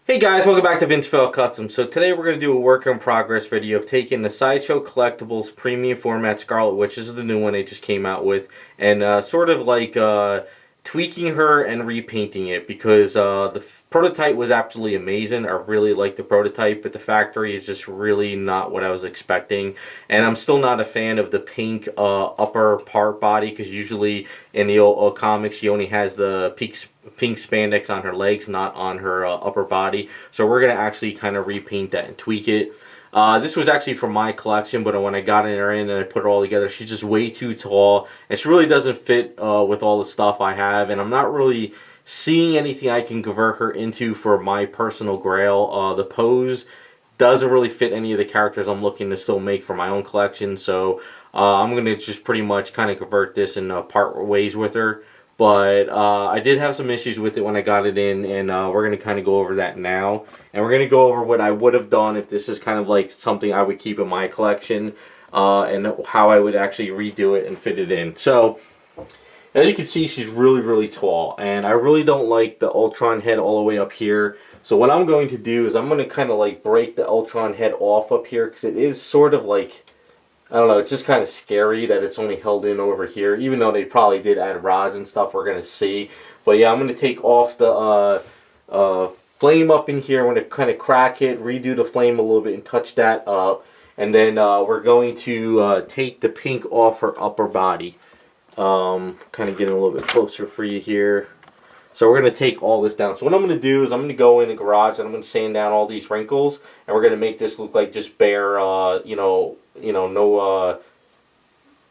Hey guys, welcome back to Vintage Fail Custom. So today we're going to do a work in progress video of taking the Sideshow Collectibles Premium Format Scarlet, which is the new one they just came out with, and sort of like tweaking her and repainting it because the prototype was absolutely amazing. I really like the prototype, but the factory is just really not what I was expecting. And I'm still not a fan of the pink upper part body because usually in the old comics she only has the pink spandex on her legs, not on her upper body. So we're going to actually kind of repaint that and tweak it. This was actually from my collection, but when I got her in and I put it all together, she's just way too tall, and she really doesn't fit with all the stuff I have, and I'm not really seeing anything I can convert her into for my personal grail. The pose doesn't really fit any of the characters I'm looking to still make for my own collection, so I'm going to just pretty much kind of convert this and part ways with her. But I did have some issues with it when I got it in, and we're going to kind of go over that now. And we're going to go over what I would have done if this is kind of like something I would keep in my collection, and how I would actually redo it and fit it in. So, as you can see, she's really, really tall, and I really don't like the Ultron head all the way up here. So what I'm going to do is I'm going to kind of like break the Ultron head off up here, because it is sort of like, I don't know, it's just kind of scary that it's only held in over here, even though they probably did add rods and stuff, we're going to see. But yeah, I'm going to take off the flame up in here. I'm going to kind of crack it, redo the flame a little bit and touch that up. And then we're going to take the pink off her upper body. Kind of getting a little bit closer for you here. So we're going to take all this down. So what I'm going to do is I'm going to go in the garage and I'm going to sand down all these wrinkles. And we're going to make this look like just bare, no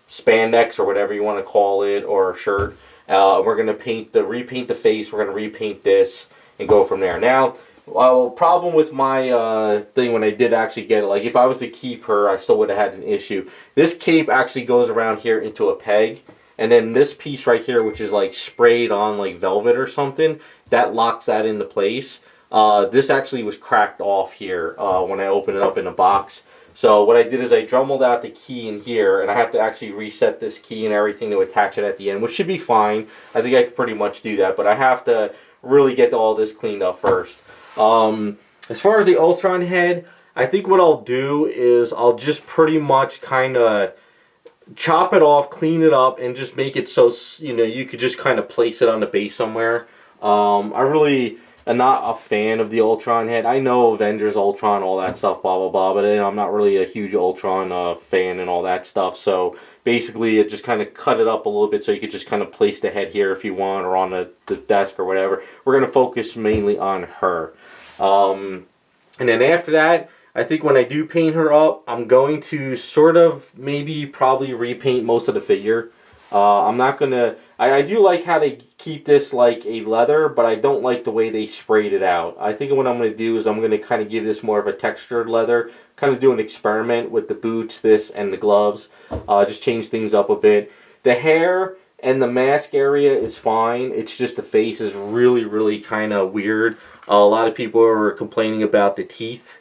spandex or whatever you want to call it, or a shirt. We're going to repaint the face. We're going to repaint this and go from there. Now, problem with my thing when I did actually get it, like if I was to keep her, I still would have had an issue. This cape actually goes around here into a peg. And then this piece right here, which is like sprayed on like velvet or something, that locks that into place. This actually was cracked off here when I opened it up in the box. So what I did is I drummeled out the key in here, and I have to actually reset this key and everything to attach it at the end, which should be fine. I think I can pretty much do that, but I have to really get all this cleaned up first. As far as the Ultron head, I think what I'll do is I'll just pretty much kind of chop it off, clean it up, and just make it so you could just kind of place it on the base somewhere. I really am not a fan of the Ultron head. I know Avengers Ultron, all that stuff, blah blah blah, but I'm not really a huge Ultron fan and all that stuff. So basically, it just kind of cut it up a little bit so you could just kind of place the head here if you want, or on the desk or whatever. We're going to focus mainly on her, and then after that, I think when I do paint her up, I'm going to sort of probably repaint most of the figure. I'm not going to... I do like how they keep this like a leather, but I don't like the way they sprayed it out. I think what I'm going to do is I'm going to kind of give this more of a textured leather. Kind of do an experiment with the boots, this, and the gloves. Just change things up a bit. The hair and the mask area is fine. It's just the face is really, really kind of weird. A lot of people are complaining about the teeth.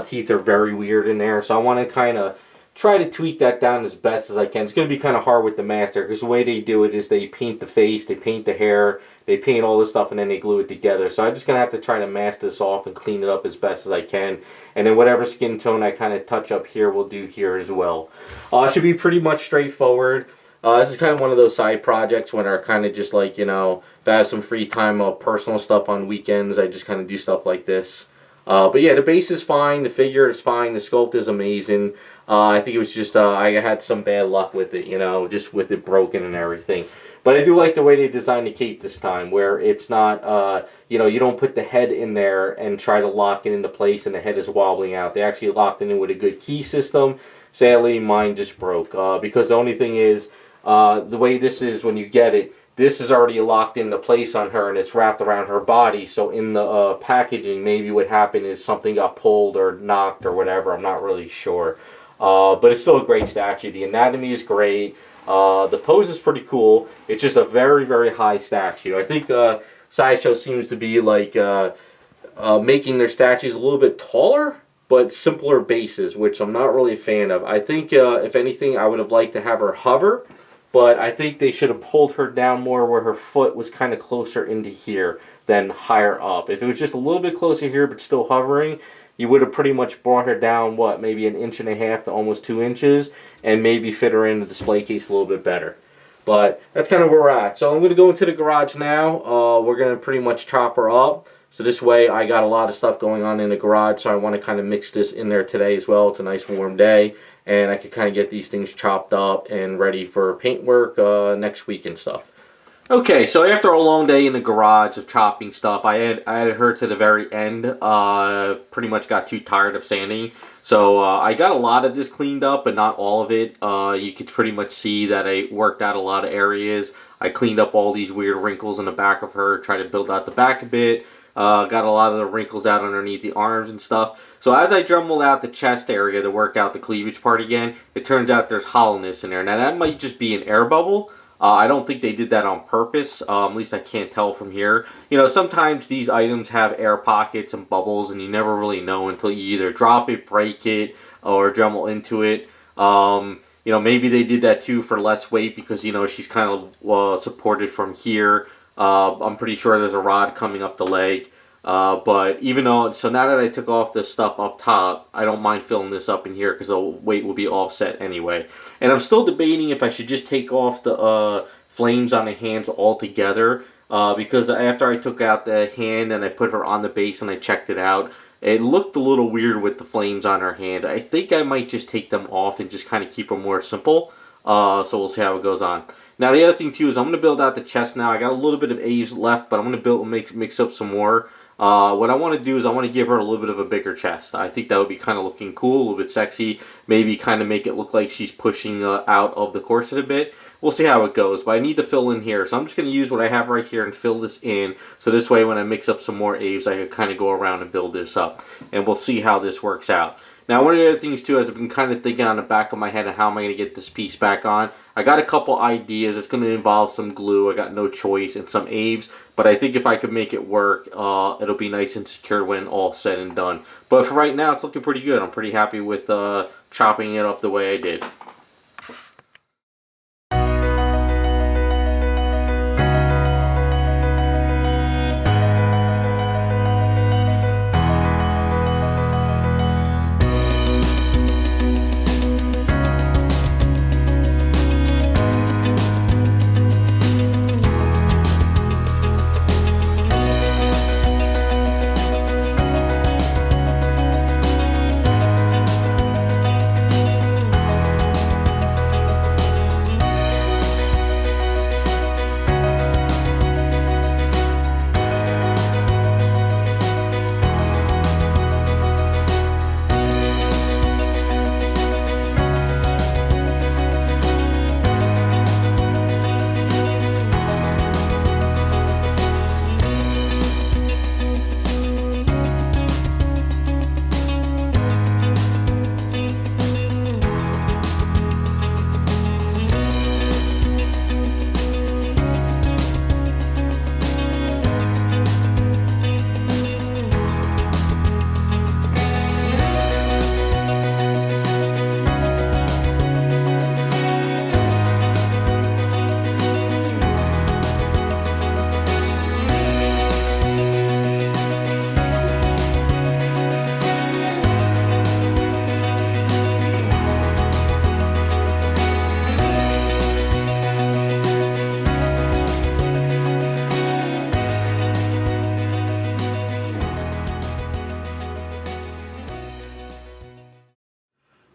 Teeth are very weird in there, so I want to kind of try to tweak that down as best as I can. It's going to be kind of hard with the master, because the way they do it is they paint the face, they paint the hair, they paint all this stuff, and then they glue it together. So I'm just going to have to try to mask this off and clean it up as best as I can. And then whatever skin tone I kind of touch up here, we'll do here as well. It should be pretty much straightforward. This is kind of one of those side projects when I kind of just like, if I have some free time, personal stuff on weekends, I just kind of do stuff like this. But yeah, the base is fine, the figure is fine, the sculpt is amazing. I think it was just, I had some bad luck with it, just with it broken and everything. But I do like the way they designed the cape this time, where it's not, you don't put the head in there and try to lock it into place and the head is wobbling out. They actually locked it in with a good key system. Sadly, mine just broke, because the only thing is, the way this is when you get it, this is already locked into place on her and it's wrapped around her body. So in the packaging, maybe what happened is something got pulled or knocked or whatever. I'm not really sure. But it's still a great statue. The anatomy is great. The pose is pretty cool. It's just a very, very high statue. I think Sideshow seems to be like making their statues a little bit taller, but simpler bases, which I'm not really a fan of. I think, if anything, I would have liked to have her hover. But I think they should have pulled her down more where her foot was kind of closer into here. than higher up. If it was just a little bit closer here but still hovering, you would have pretty much brought her down, what, maybe 1.5 inches to almost 2 inches, and maybe fit her in the display case a little bit better. But that's kind of where we're at. So I'm going to go into the garage now. We're going to pretty much chop her up. So this way I got a lot of stuff going on in the garage, so I want to kind of mix this in there today as well. It's a nice warm day, and I could kind of get these things chopped up and ready for paint work next week and stuff. Okay, so after a long day in the garage of chopping stuff, I added her to the very end. Pretty much got too tired of sanding. So I got a lot of this cleaned up, but not all of it. You could pretty much see that I worked out a lot of areas. I cleaned up all these weird wrinkles in the back of her, tried to build out the back a bit. Got a lot of the wrinkles out underneath the arms and stuff. So as I dremelled out the chest area to work out the cleavage part again, it turns out there's hollowness in there. Now that might just be an air bubble. I don't think they did that on purpose, at least I can't tell from here. You know, sometimes these items have air pockets and bubbles, and you never really know until you either drop it, break it, or Dremel into it. You know, maybe they did that too for less weight because, you know, she's kind of supported from here. I'm pretty sure there's a rod coming up the leg. But even though, so now that I took off the stuff up top, I don't mind filling this up in here because the weight will be offset anyway. And I'm still debating if I should just take off the flames on the hands altogether. Because after I took out the hand and I put her on the base and I checked it out, it looked a little weird with the flames on her hands. I think I might just take them off and just kind of keep them more simple. So we'll see how it goes on. Now the other thing too is I'm going to build out the chest now. I got a little bit of Aves left, but I'm going to mix up some more. What I want to do is I want to give her a little bit of a bigger chest. I think that would be kind of looking cool, a little bit sexy. Maybe kind of make it look like she's pushing out of the corset a bit. We'll see how it goes, but I need to fill in here. So I'm just going to use what I have right here and fill this in. So this way when I mix up some more Aves, I can kind of go around and build this up. And we'll see how this works out. Now, one of the other things, too, is I've been kind of thinking on the back of my head of how am I going to get this piece back on. I got a couple ideas. It's going to involve some glue. I got no choice, and some Aves. But I think if I could make it work, it'll be nice and secure when all said and done. But for right now, it's looking pretty good. I'm pretty happy with chopping it up the way I did.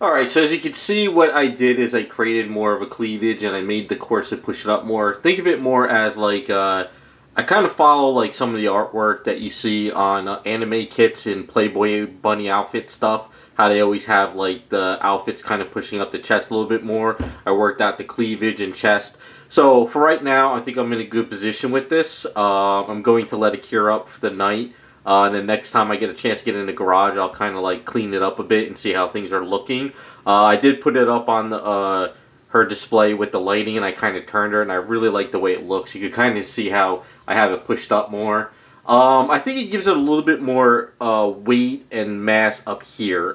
Alright, so as you can see, what I did is I created more of a cleavage and I made the corset push it up more. Think of it more as like, I kind of follow like some of the artwork that you see on anime kits and Playboy bunny outfit stuff. How they always have like the outfits kind of pushing up the chest a little bit more. I worked out the cleavage and chest. So for right now, I think I'm in a good position with this. I'm going to let it cure up for the night. And then next time I get a chance to get in the garage, I'll kind of like clean it up a bit and see how things are looking. I did put it up on the her display with the lighting, and I kind of turned her, and I really like the way it looks. You can kind of see how I have it pushed up more. I think it gives it a little bit more weight and mass up here.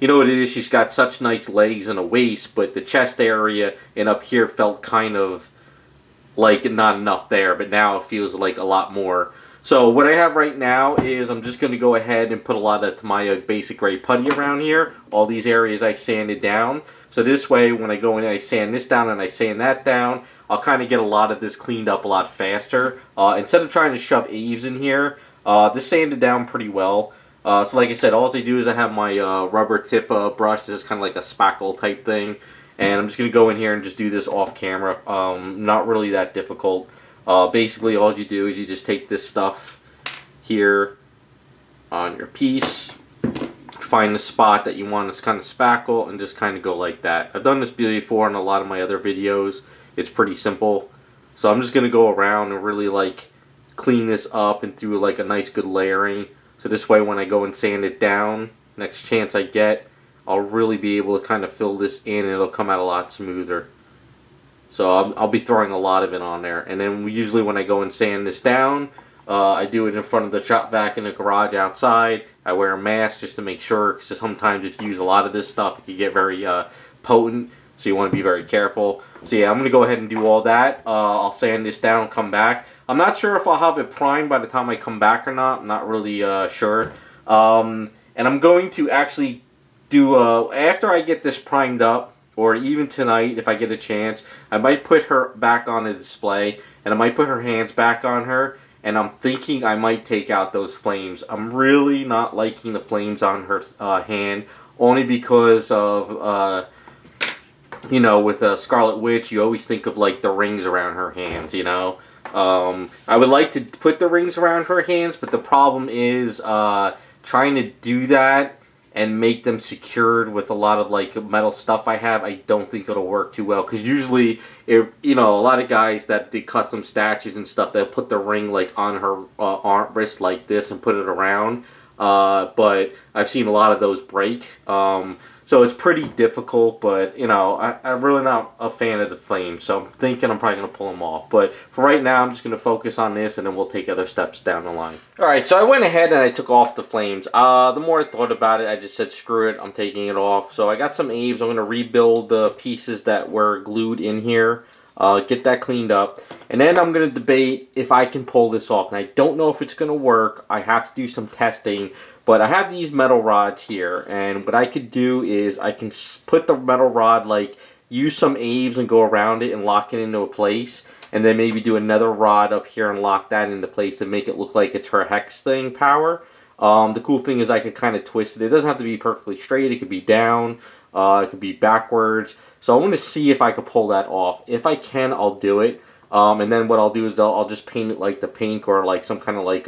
You know what it is? She's got such nice legs and a waist, but the chest area and up here felt kind of like not enough there, but now it feels like a lot more. So what I have right now is I'm just going to go ahead and put a lot of my basic gray putty around here. All these areas I sanded down. So this way when I go in and I sand this down and I sand that down, I'll kind of get a lot of this cleaned up a lot faster. Instead of trying to shove eaves in here, this sanded down pretty well. So like I said, all I do is I have my rubber tip brush. This is kind of like a spackle type thing. And I'm just going to go in here and just do this off camera. Not really that difficult. Basically all you do is you just take this stuff here on your piece, find the spot that you want to kind of spackle, and just kind of go like that. I've done this before in a lot of my other videos. It's pretty simple. So I'm just going to go around and really like clean this up and do like a nice good layering. So this way when I go and sand it down, next chance I get, I'll really be able to kind of fill this in and it'll come out a lot smoother. So I'll be throwing a lot of it on there. And then usually when I go and sand this down, I do it in front of the shop vac in the garage outside. I wear a mask just to make sure, because sometimes if you use a lot of this stuff, it can get very potent. So you want to be very careful. So yeah, I'm going to go ahead and do all that. I'll sand this down and come back. I'm not sure if I'll have it primed by the time I come back or not. I'm not really sure. And I'm going to actually do, after I get this primed up, or even tonight, if I get a chance, I might put her back on the display, and I might put her hands back on her, and I'm thinking I might take out those flames. I'm really not liking the flames on her hand, only because of, you know, with a Scarlet Witch, you always think of, like, the rings around her hands, you know? I would like to put the rings around her hands, but the problem is trying to do that and make them secured with a lot of like metal stuff I have. I don't think it'll work too well, because usually, you know, a lot of guys that do custom statues and stuff, they'll put the ring like on her arm wrist like this and put it around. But I've seen a lot of those break. So it's pretty difficult, but, you know, I'm really not a fan of the flames, so I'm thinking I'm probably going to pull them off. But for right now, I'm just going to focus on this, and then we'll take other steps down the line. Alright, so I went ahead and I took off the flames. The more I thought about it, I just said, screw it, I'm taking it off. So I got some eaves. I'm going to rebuild the pieces that were glued in here, get that cleaned up. And then I'm going to debate if I can pull this off. And I don't know if it's going to work. I have to do some testing. But I have these metal rods here, and what I could do is I can put the metal rod, like, use some eaves and go around it and lock it into a place, and then maybe do another rod up here and lock that into place to make it look like it's her hex thing power. The cool thing is I could kind of twist it. It doesn't have to be perfectly straight. It could be down. It could be backwards. So I want to see if I could pull that off. If I can, I'll do it. And then what I'll do is I'll just paint it like the pink, or like some kind of like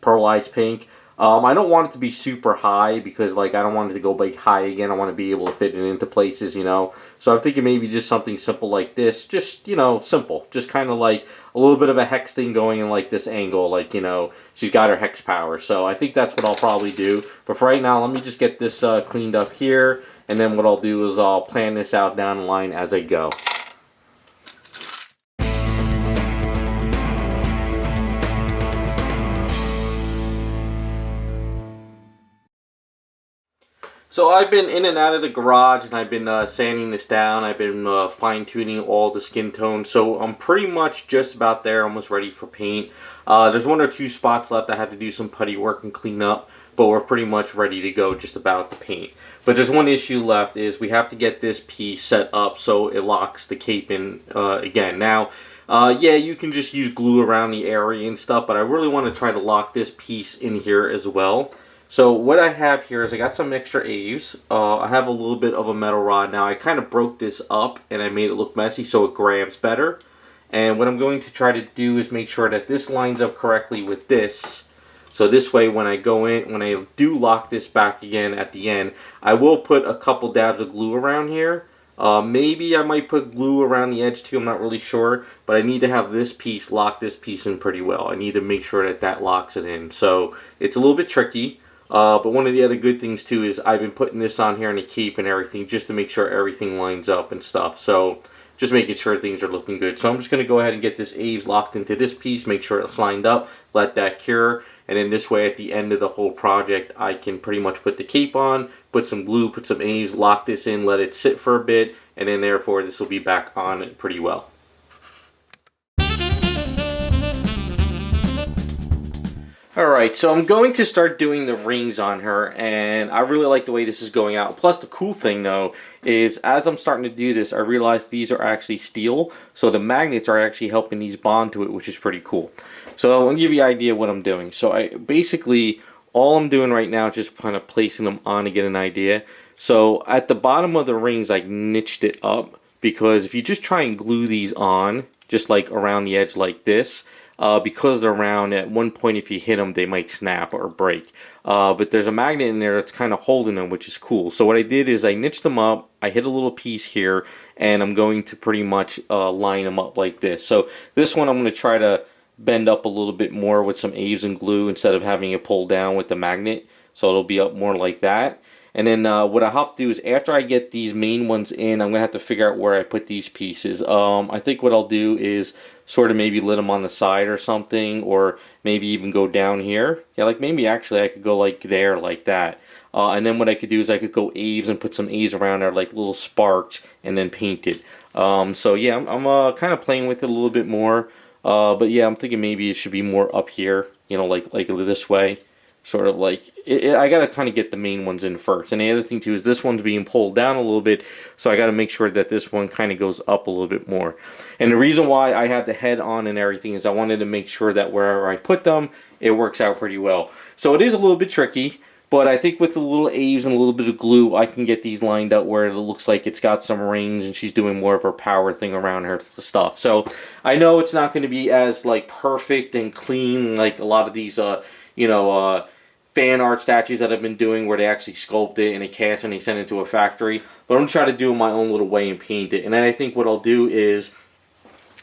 pearlized pink. I don't want it to be super high, because like I don't want it to go like high again. I want to be able to fit it into places, you know. So I'm thinking maybe just something simple like this. Just, you know, simple. Just kind of like a little bit of a hex thing going in like this angle. Like, you know, she's got her hex power. So I think that's what I'll probably do. But for right now, let me just get this cleaned up here. And then what I'll do is I'll plan this out down the line as I go. So I've been in and out of the garage, and I've been sanding this down. I've been fine-tuning all the skin tones. So I'm pretty much just about there, almost ready for paint. There's one or two spots left I have to do some putty work and clean up, but we're pretty much ready to go just about the paint. But there's one issue left, is we have to get this piece set up so it locks the cape in again. Now, yeah, you can just use glue around the area and stuff, but I really want to try to lock this piece in here as well. So what I have here is I got some extra eaves. I have a little bit of a metal rod. Now I kind of broke this up and I made it look messy so it grabs better. And what I'm going to try to do is make sure that this lines up correctly with this. So this way when I go in, when I do lock this back again at the end, I will put a couple dabs of glue around here. Maybe I might put glue around the edge too, I'm not really sure. But I need to have this piece lock this piece in pretty well. I need to make sure that that locks it in. So it's a little bit tricky. But one of the other good things too is I've been putting this on here in the cape and everything just to make sure everything lines up and stuff. So just making sure things are looking good. So I'm just going to go ahead and get this eaves locked into this piece, make sure it's lined up, let that cure. And then this way at the end of the whole project I can pretty much put the cape on, put some glue, put some eaves, lock this in, let it sit for a bit, and then therefore this will be back on it pretty well. Alright, so I'm going to start doing the rings on her, and I really like the way this is going out. Plus, the cool thing, though, is as I'm starting to do this, I realize these are actually steel, so the magnets are actually helping these bond to it, which is pretty cool. So I'll give you an idea of what I'm doing. So basically, all I'm doing right now is just kind of placing them on to get an idea. So at the bottom of the rings, I niched it up, because if you just try and glue these on, just like around the edge like this, because they're round, at one point if you hit them, they might snap or break. But there's a magnet in there that's kind of holding them, which is cool. So what I did is I niched them up, I hit a little piece here, and I'm going to pretty much line them up like this. So this one I'm going to try to bend up a little bit more with some Aves and glue instead of having it pull down with the magnet. So it'll be up more like that. And then what I have to do is after I get these main ones in, I'm going to have to figure out where I put these pieces. I think what I'll do is sort of maybe let them on the side or something, or maybe even go down here. Yeah, like maybe actually I could go like there, like that. And then what I could do is I could go Aves and put some A's around there, like little sparks, and then paint it. So yeah, I'm kind of playing with it a little bit more. But yeah, I'm thinking maybe it should be more up here, you know, like this way. Sort of like, I gotta kind of get the main ones in first. And the other thing too is this one's being pulled down a little bit, so I gotta make sure that this one kind of goes up a little bit more. And the reason why I had the head on and everything is I wanted to make sure that wherever I put them, it works out pretty well. So it is a little bit tricky, but I think with the little Aves and a little bit of glue, I can get these lined up where it looks like it's got some rings and she's doing more of her power thing around her stuff. So I know it's not going to be as like perfect and clean like a lot of these fan art statues that I've been doing where they actually sculpt it and they cast and they send it to a factory. But I'm going to try to do it my own little way and paint it. And then I think what I'll do is,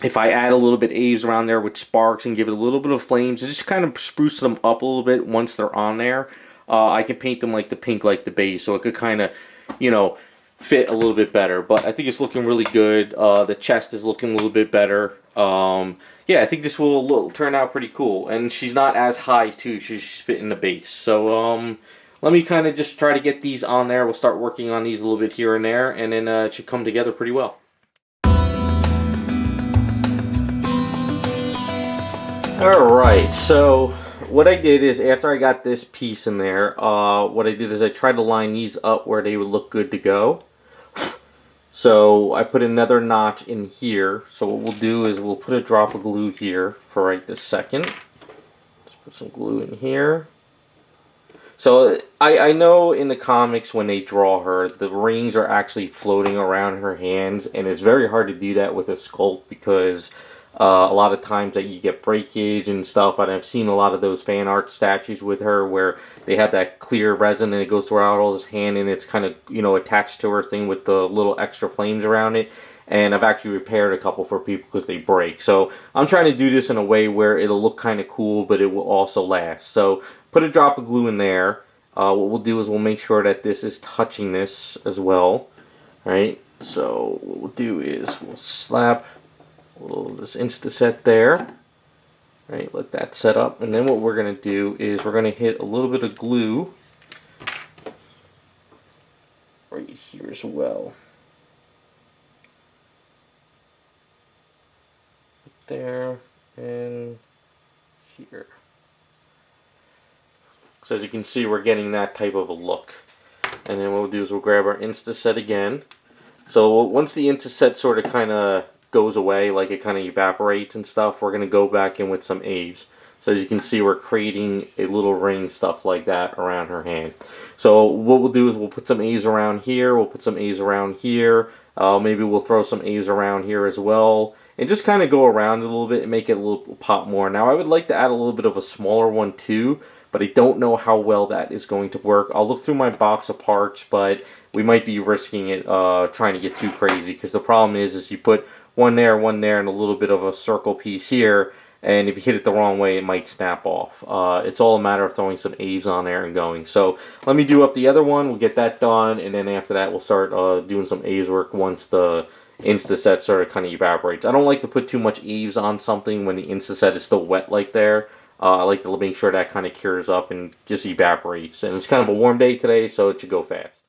if I add a little bit Aves around there with sparks and give it a little bit of flames and just kind of spruce them up a little bit once they're on there, I can paint them like the pink, like the base, so it could kind of, you know, fit a little bit better. But I think it's looking really good. The chest is looking a little bit better. Yeah, I think this will turn out pretty cool. And she's not as high, too. She's fitting the base. So, let me kind of just try to get these on there. We'll start working on these a little bit here and there. And then it should come together pretty well. Alright, so what I did is after I got this piece in there, what I did is I tried to line these up where they would look good to go. So I put another notch in here. So what we'll do is we'll put a drop of glue here for right this second. Just put some glue in here. So I know in the comics when they draw her, the rings are actually floating around her hands, and it's very hard to do that with a sculpt because a lot of times that you get breakage and stuff, and I've seen a lot of those fan art statues with her where they have that clear resin and it goes throughout all his hand and it's kind of, you know, attached to her thing with the little extra flames around it. And I've actually repaired a couple for people because they break. So I'm trying to do this in a way where it'll look kind of cool, but it will also last. So put a drop of glue in there. What we'll do is we'll make sure that this is touching this as well. Right? So what we'll do is we'll slap a little of this Instaset there. Right, let that set up, and then what we're going to do is we're going to hit a little bit of glue right here as well. There and here. So as you can see, we're getting that type of a look. And then what we'll do is we'll grab our Instaset again. So once the Instaset sort of kind of goes away, like it kind of evaporates and stuff, we're going to go back in with some Aves. So as you can see, we're creating a little ring, stuff like that, around her hand. So what we'll do is we'll put some Aves around here, we'll put some Aves around here, maybe we'll throw some Aves around here as well, and just kind of go around a little bit and make it a little pop more. Now I would like to add a little bit of a smaller one too, but I don't know how well that is going to work. I'll look through my box of parts, but we might be risking it trying to get too crazy, because the problem is you put one there, and a little bit of a circle piece here, and if you hit it the wrong way, it might snap off. It's all a matter of throwing some Aves on there and going. So let me do up the other one, we'll get that done, and then after that we'll start doing some Aves work once the Instaset sort of kind of evaporates. I don't like to put too much Aves on something when the Instaset is still wet like there. I like to make sure that kind of cures up and just evaporates. And it's kind of a warm day today, so it should go fast.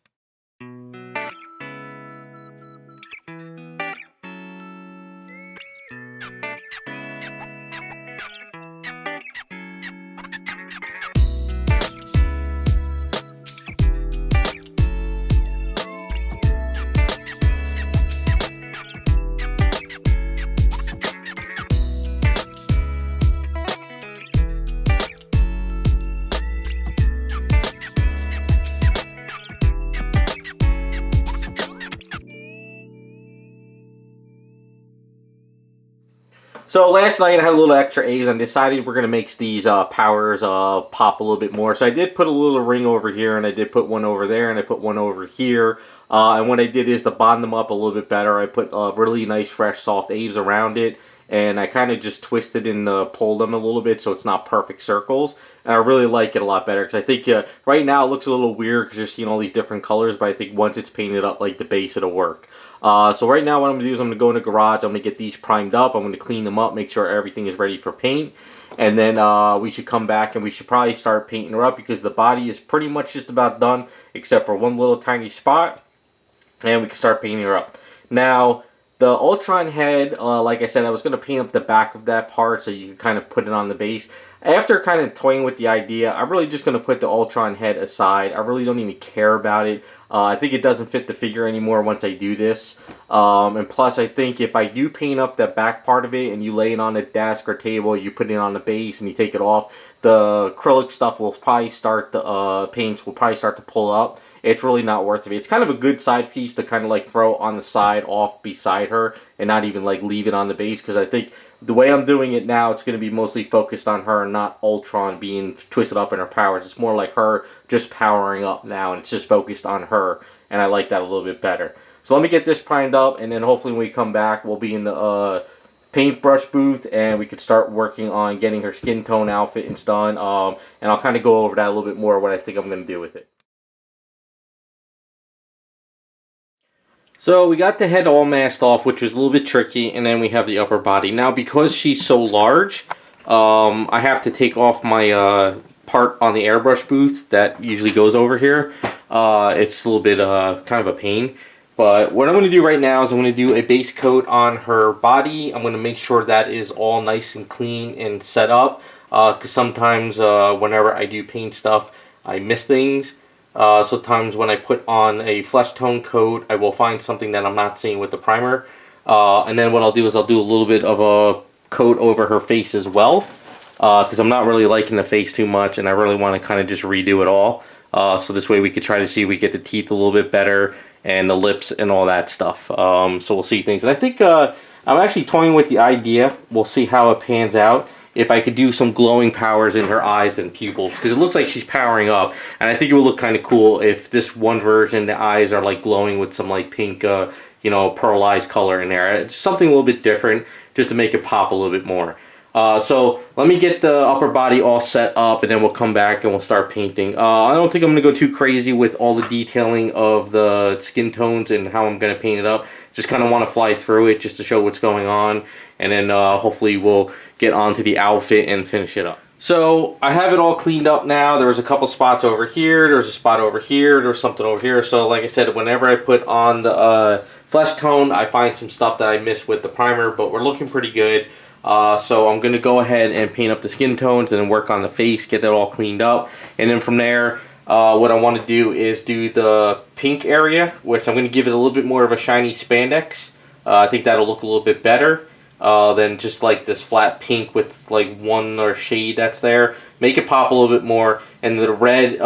So last night I had a little extra eggs and decided we're going to make these powers pop a little bit more. So I did put a little ring over here, and I did put one over there, and I put one over here. And what I did is to bond them up a little bit better, I put really nice fresh soft eggs around it. And I kind of just twisted and pulled them a little bit so it's not perfect circles. And I really like it a lot better because I think right now it looks a little weird because you're seeing all these different colors. But I think once it's painted up like the base, it'll work. So right now what I'm going to do is I'm going to go in the garage. I'm going to get these primed up. I'm going to clean them up, make sure everything is ready for paint. And then we should come back and we should probably start painting her up because the body is pretty much just about done except for one little tiny spot. And we can start painting her up. Now, the Ultron head, like I said, I was going to paint up the back of that part so you can kind of put it on the base. After kind of toying with the idea, I'm really just going to put the Ultron head aside. I really don't even care about it. I think it doesn't fit the figure anymore once I do this. And plus, I think if I do paint up that back part of it and you lay it on a desk or table, you put it on the base and you take it off, the acrylic stuff will probably start, the paints will probably start to pull up. It's really not worth it. It's kind of a good side piece to kind of like throw on the side off beside her and not even like leave it on the base because I think the way I'm doing it now, it's going to be mostly focused on her and not Ultron being twisted up in her powers. It's more like her just powering up now and it's just focused on her and I like that a little bit better. So let me get this primed up and then hopefully when we come back we'll be in the paintbrush booth and we could start working on getting her skin tone outfit and done. And I'll kind of go over that a little bit more what I think I'm going to do with it. So we got the head all masked off, which was a little bit tricky, and then we have the upper body. Now, because she's so large, I have to take off my part on the airbrush booth that usually goes over here. It's a little bit kind of a pain. But what I'm going to do right now is I'm going to do a base coat on her body. I'm going to make sure that is all nice and clean and set up. Because sometimes whenever I do paint stuff, I miss things. Sometimes when I put on a flesh tone coat, I will find something that I'm not seeing with the primer. And then what I'll do is I'll do a little bit of a coat over her face as well. Because I'm not really liking the face too much and I really want to kind of just redo it all. So this way we could try to see we get the teeth a little bit better and the lips and all that stuff. So we'll see things. And I think I'm actually toying with the idea. We'll see how it pans out. If I could do some glowing powers in her eyes and pupils, because it looks like she's powering up, and I think it would look kind of cool if this one version, the eyes are like glowing with some like pink, you know, pearlized color in there. It's something a little bit different, just to make it pop a little bit more. So let me get the upper body all set up, and then we'll come back and we'll start painting. I don't think I'm going to go too crazy with all the detailing of the skin tones and how I'm going to paint it up. Just kind of want to fly through it just to show what's going on, and then hopefully we'll get onto the outfit and finish it up. So I have it all cleaned up now. There was a couple spots over here, there's a spot over here, there's something over here. So like I said, whenever I put on the flesh tone, I find some stuff that I missed with the primer, but we're looking pretty good. So I'm going to go ahead and paint up the skin tones and then work on the face, get that all cleaned up. And then from there, what I want to do is do the pink area, which I'm going to give it a little bit more of a shiny spandex. I think that'll look a little bit better than just like this flat pink with like one or shade that's there. Make it pop a little bit more. And the red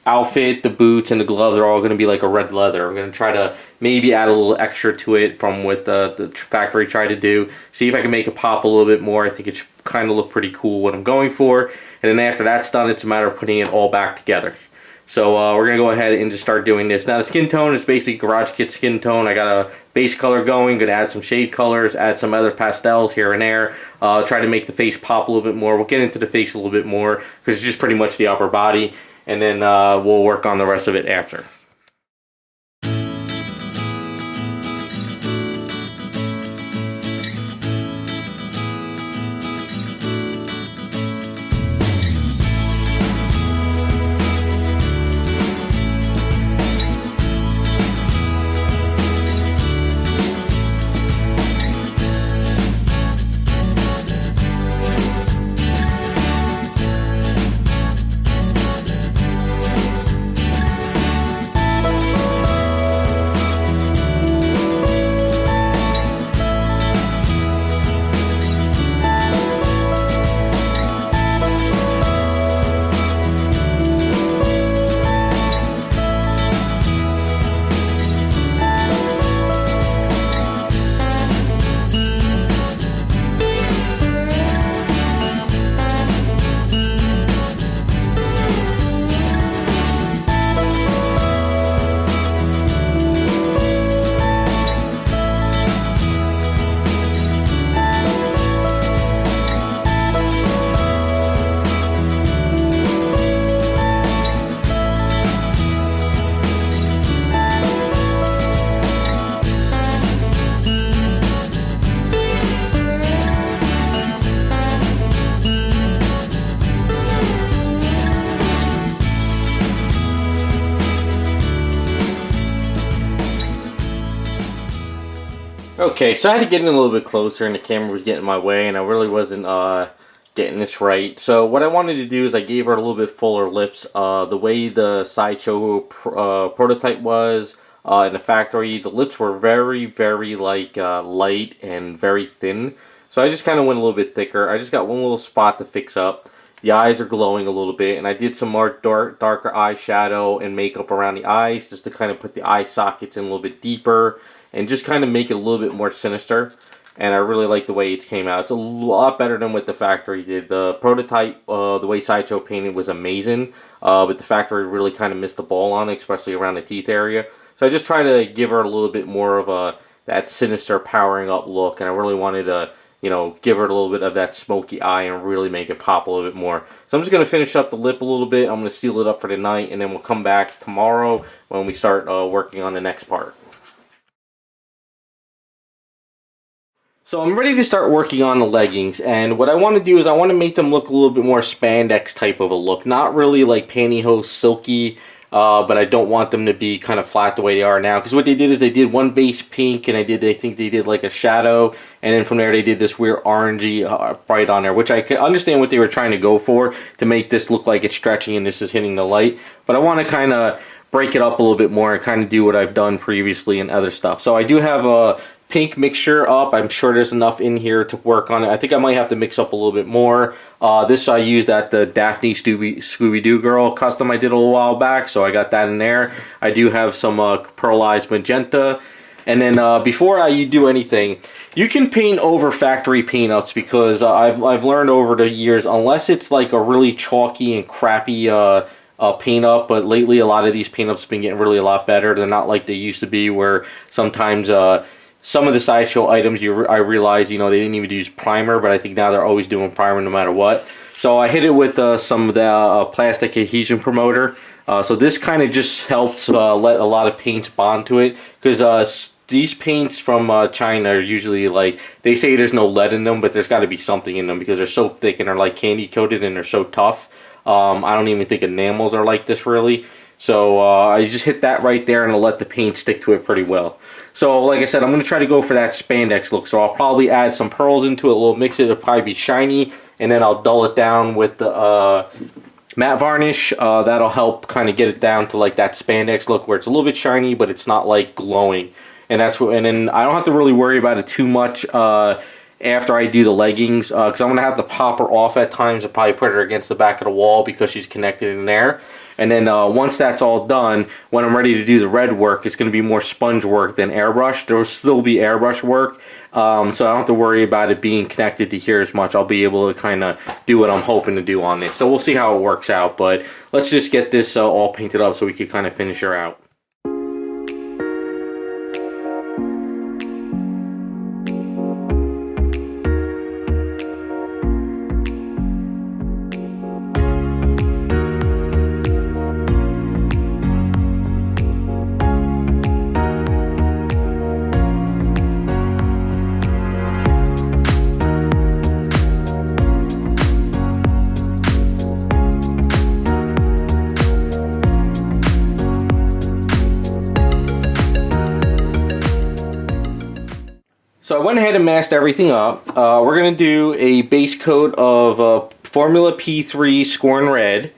outfit, the boots, and the gloves are all going to be like a red leather. I'm going to try to maybe add a little extra to it from what the factory tried to do. See if I can make it pop a little bit more. I think it should kind of look pretty cool what I'm going for. And then after that's done, it's a matter of putting it all back together. So we're going to go ahead and just start doing this. Now the skin tone is basically Garage Kit skin tone. I got a base color going, going to add some shade colors, add some other pastels here and there. Try to make the face pop a little bit more. We'll get into the face a little bit more because it's just pretty much the upper body. And then we'll work on the rest of it after. Okay, so I had to get in a little bit closer and the camera was getting in my way and I really wasn't getting this right. So what I wanted to do is I gave her a little bit fuller lips. The way the Sideshow prototype was in the factory, the lips were very, very like light and very thin. So I just kind of went a little bit thicker. I just got one little spot to fix up. The eyes are glowing a little bit, and I did some more darker eyeshadow and makeup around the eyes just to kind of put the eye sockets in a little bit deeper and just kind of make it a little bit more sinister. And I really like the way it came out. It's a lot better than what the factory did. The prototype, the way Sideshow painted was amazing, but the factory really kind of missed the ball on it, especially around the teeth area. So I just tried to give her a little bit more of that sinister powering up look, and I really wanted to, you know, give her a little bit of that smoky eye and really make it pop a little bit more. So I'm just going to finish up the lip a little bit. I'm going to seal it up for the night, and then we'll come back tomorrow when we start working on the next part. So I'm ready to start working on the leggings, and what I want to do is I want to make them look a little bit more spandex type of a look. Not really like pantyhose silky, but I don't want them to be kind of flat the way they are now. Because what they did is they did one base pink, and I think they did like a shadow, and then from there they did this weird orangey bright on there, which I can understand what they were trying to go for to make this look like it's stretching and this is hitting the light. But I want to kind of break it up a little bit more and kind of do what I've done previously and other stuff. So I do have a pink mixture up. I'm sure there's enough in here to work on it. I think I might have to mix up a little bit more. This I used at the Daphne Scooby-Doo girl custom I did a little while back, so I got that in there. I do have some pearlized magenta. And then before you do anything, you can paint over factory paint-ups, because I've learned over the years, unless it's like a really chalky and crappy paint-up, but lately a lot of these paint-ups have been getting really a lot better. They're not like they used to be, where sometimes some of the Sideshow items, I realize, you know, they didn't even use primer, but I think now they're always doing primer no matter what. So I hit it with some of the plastic adhesion promoter. So this kind of just helps let a lot of paints bond to it, because these paints from China are usually like, they say there's no lead in them, but there's got to be something in them because they're so thick and they're like candy coated and they're so tough. I don't even think enamels are like this really. So I just hit that right there and it'll let the paint stick to it pretty well. So like I said, I'm going to try to go for that spandex look. So I'll probably add some pearls into it, a little mix it, it'll probably be shiny, and then I'll dull it down with the matte varnish. That'll help kind of get it down to like that spandex look where it's a little bit shiny, but it's not like glowing. And that's what, and then I don't have to really worry about it too much after I do the leggings, because I'm going to have to pop her off at times and probably put her against the back of the wall because she's connected in there. And then once that's all done, when I'm ready to do the red work, it's going to be more sponge work than airbrush. There will still be airbrush work, so I don't have to worry about it being connected to here as much. I'll be able to kind of do what I'm hoping to do on this. So we'll see how it works out, but let's just get this all painted up so we can kind of finish her out. So I went ahead and masked everything up. We're going to do a base coat of Formula P3 Scorn Red.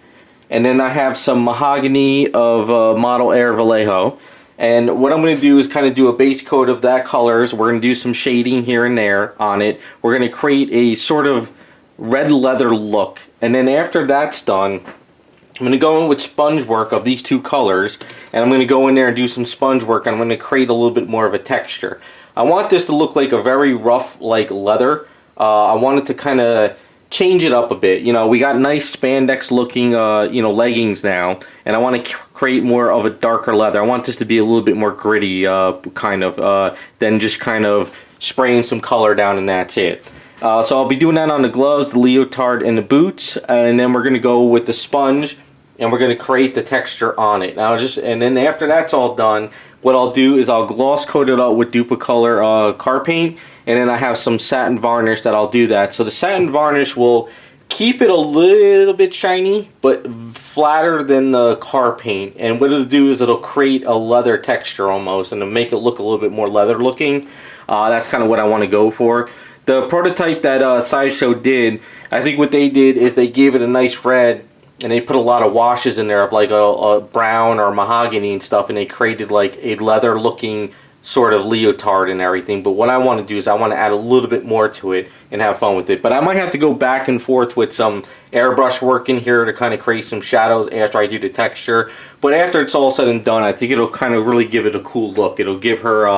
And then I have some mahogany of Model Air Vallejo. And what I'm going to do is kind of do a base coat of that colors. We're going to do some shading here and there on it. We're going to create a sort of red leather look. And then after that's done, I'm going to go in with sponge work of these two colors. And I'm going to go in there and do some sponge work. And I'm going to create a little bit more of a texture. I want this to look like a very rough, like leather. I want it to kind of change it up a bit. You know, we got nice spandex looking, you know, leggings now, and I want to create more of a darker leather. I want this to be a little bit more gritty, kind of, than just kind of spraying some color down and that's it. So I'll be doing that on the gloves, the leotard, and the boots, and then we're going to go with the sponge, and we're going to create the texture on it. Now, and then after that's all done, what I'll do is I'll gloss coat it up with Duplicolor car paint, and then I have some satin varnish that I'll do that. So the satin varnish will keep it a little bit shiny, but flatter than the car paint. And what it'll do is it'll create a leather texture almost, and it'll make it look a little bit more leather looking. That's kind of what I want to go for. The prototype that Sideshow did, I think what they did is they gave it a nice red, and they put a lot of washes in there of like a brown or mahogany and stuff, and they created like a leather looking sort of leotard and everything. But what I want to do is I want to add a little bit more to it and have fun with it. But I might have to go back and forth with some airbrush work in here to kind of create some shadows after I do the texture. But after it's all said and done, I think it'll kind of really give it a cool look. It'll give her,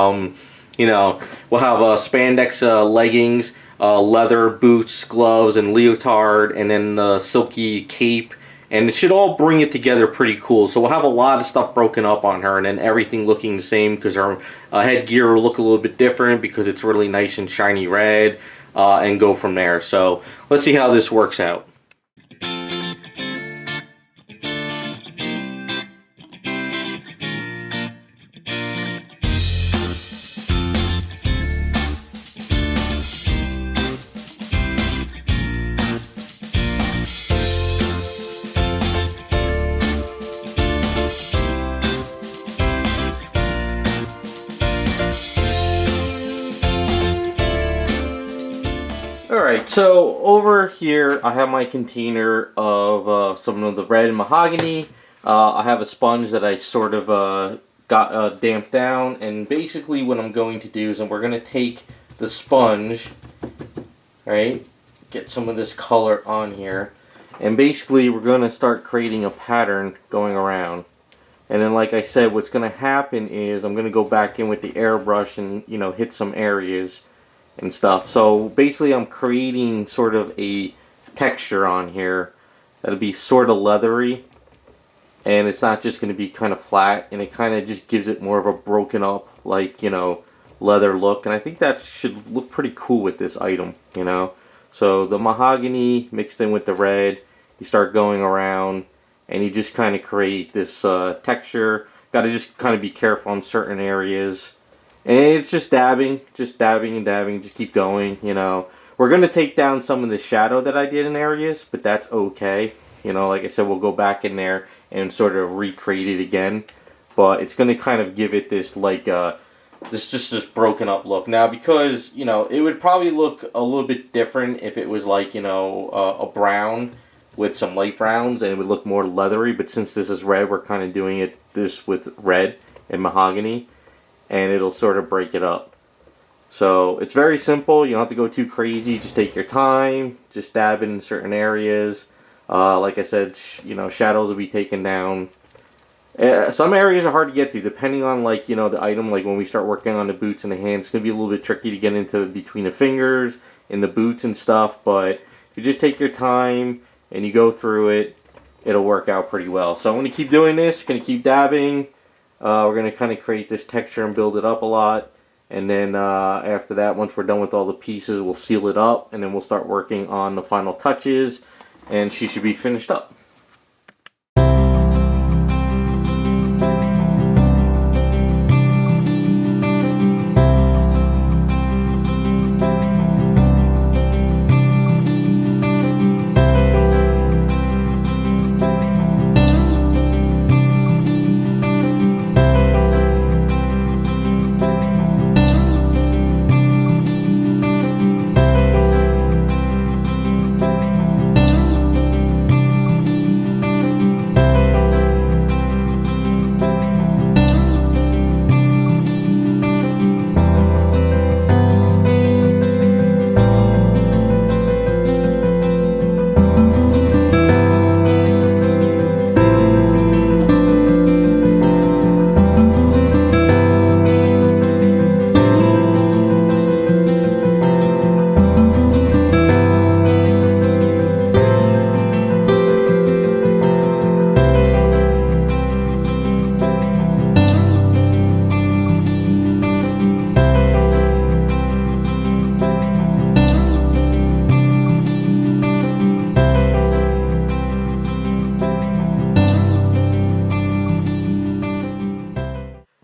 you know, we'll have spandex leggings, leather boots, gloves, and leotard, and then the silky cape. And it should all bring it together pretty cool. So we'll have a lot of stuff broken up on her, and then everything looking the same, because her headgear will look a little bit different because it's really nice and shiny red, and go from there. So let's see how this works out. Alright, so over here I have my container of some of the red mahogany. I have a sponge that I sort of got damped down, and basically what I'm going to do is we're going to take the sponge, right, get some of this color on here, and basically we're going to start creating a pattern going around. And then, like I said, what's going to happen is I'm going to go back in with the airbrush and, you know, hit some areas and stuff. So basically I'm creating sort of a texture on here that'll be sort of leathery, and it's not just going to be kind of flat, and it kind of just gives it more of a broken up, like, you know, leather look. And I think that should look pretty cool with this item, you know. So the mahogany mixed in with the red, you start going around and you just kind of create this texture. Got to just kind of be careful in certain areas. And it's just dabbing and dabbing, just keep going, you know. We're going to take down some of the shadow that I did in areas, but that's okay. You know, like I said, we'll go back in there and sort of recreate it again. But it's going to kind of give it this, like, this broken up look. Now, because, you know, it would probably look a little bit different if it was like, you know, a brown with some light browns, and it would look more leathery. But since this is red, we're kind of doing this with red and mahogany, and it'll sort of break it up. So it's very simple. You don't have to go too crazy. Just take your time. Just dab in certain areas. Like I said, you know, shadows will be taken down. Some areas are hard to get to, depending on, like, you know, the item. Like when we start working on the boots and the hands, it's going to be a little bit tricky to get into between the fingers and the boots and stuff. But if you just take your time and you go through it, it'll work out pretty well. So I'm going to keep doing this. Going to keep dabbing. We're going to kind of create this texture and build it up a lot. And then after that, once we're done with all the pieces, we'll seal it up. And then we'll start working on the final touches. And she should be finished up.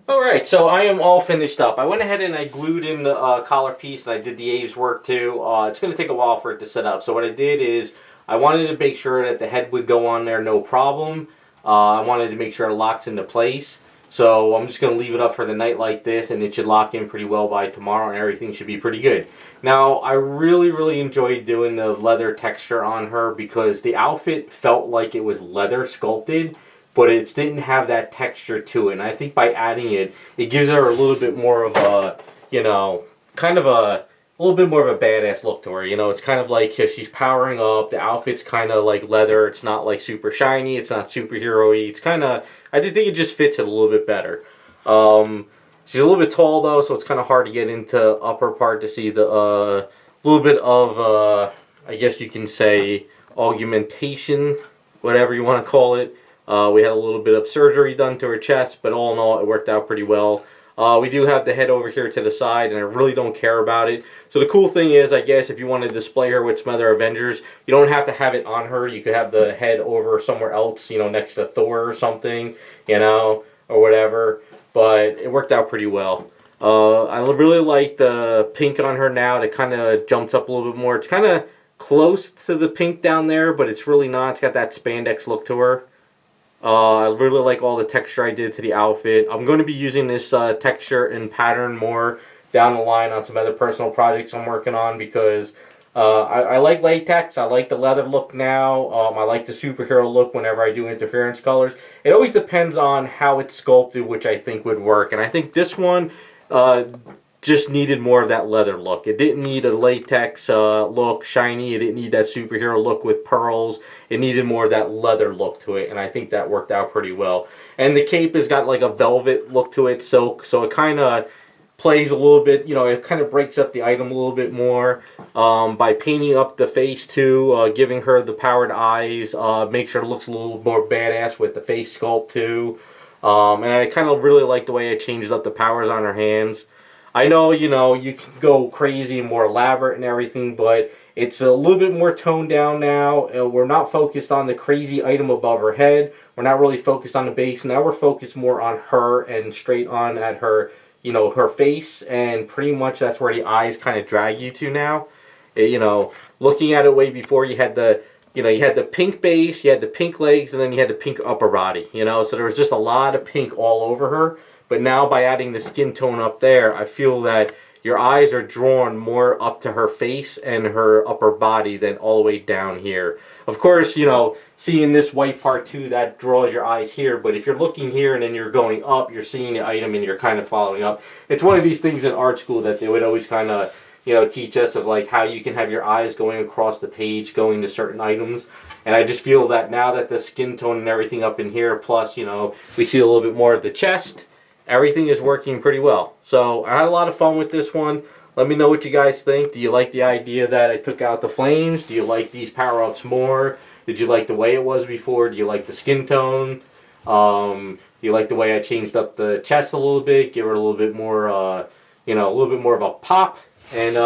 Alright, so I am all finished up. I went ahead and I glued in the collar piece, and I did the Aves work too. It's going to take a while for it to set up. So what I did is I wanted to make sure that the head would go on there no problem. I wanted to make sure it locks into place. So I'm just going to leave it up for the night like this, and it should lock in pretty well by tomorrow, and everything should be pretty good. Now, I really enjoyed doing the leather texture on her because the outfit felt like it was leather sculpted, but it didn't have that texture to it. And I think by adding it, it gives her a little bit more of a, you know, kind of a little bit more of a badass look to her. You know, it's kind of like she's powering up. The outfit's kind of like leather. It's not like super shiny. It's not superhero-y. It's kind of, I just think it just fits it a little bit better. She's a little bit tall though, so it's kind of hard to get into upper part to see the little bit of, I guess you can say, augmentation, whatever you want to call it. We had a little bit of surgery done to her chest, but all in all, it worked out pretty well. We do have the head over here to the side, and I really don't care about it. So the cool thing is, I guess, if you want to display her with some other Avengers, you don't have to have it on her. You could have the head over somewhere else, you know, next to Thor or something, you know, or whatever. But it worked out pretty well. I really like the pink on her now. It kind of jumps up a little bit more. It's kind of close to the pink down there, but it's really not. It's got that spandex look to her. I really like all the texture I did to the outfit. I'm going to be using this texture and pattern more down the line on some other personal projects I'm working on because I like latex. I like the leather look now. I like the superhero look whenever I do interference colors. It always depends on how it's sculpted, which I think would work. And I think this one just needed more of that leather look. It didn't need a latex look, shiny. It didn't need that superhero look with pearls. It needed more of that leather look to it, and I think that worked out pretty well. And the cape has got like a velvet look to it, silk, so it kind of plays a little bit, you know, it kind of breaks up the item a little bit more by painting up the face too, giving her the powered eyes, makes her looks a little more badass with the face sculpt too. And I kind of really like the way I changed up the powers on her hands. I know, you know, you can go crazy and more elaborate and everything, but it's a little bit more toned down now. We're not focused on the crazy item above her head. We're not really focused on the base. Now we're focused more on her and straight on at her, you know, her face, and pretty much that's where the eyes kind of drag you to now. You know, looking at it way before, you had the, you know, you had the pink base, you had the pink legs, and then you had the pink upper body, you know, so there was just a lot of pink all over her. But now by adding the skin tone up there, I feel that your eyes are drawn more up to her face and her upper body than all the way down here. Of course, you know, seeing this white part too, that draws your eyes here. But if you're looking here and then you're going up, you're seeing the item and you're kind of following up. It's one of these things in art school that they would always kind of, you know, teach us of like how you can have your eyes going across the page, going to certain items. And I just feel that now that the skin tone and everything up in here, plus, you know, we see a little bit more of the chest, everything is working pretty well. So I had a lot of fun with this one. Let me know what you guys think. Do you like the idea that I took out the flames? Do you like these power-ups more? Did you like the way it was before? Do you like the skin tone? Do you like the way I changed up the chest a little bit? Give her a little bit more, you know, a little bit more of a pop. And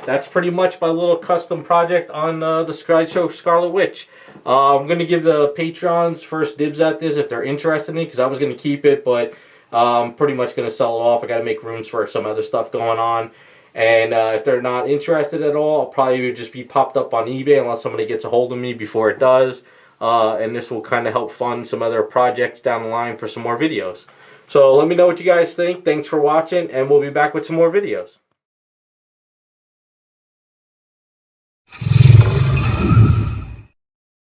that's pretty much my little custom project on the Sideshow Scarlet Witch. I'm going to give the Patreons first dibs at this if they're interested in it, because I was going to keep it, but I'm pretty much going to sell it off. I got to make rooms for some other stuff going on. And if they're not interested at all, I'll probably just be popped up on eBay unless somebody gets a hold of me before it does. And this will kind of help fund some other projects down the line for some more videos. So let me know what you guys think. Thanks for watching, and we'll be back with some more videos.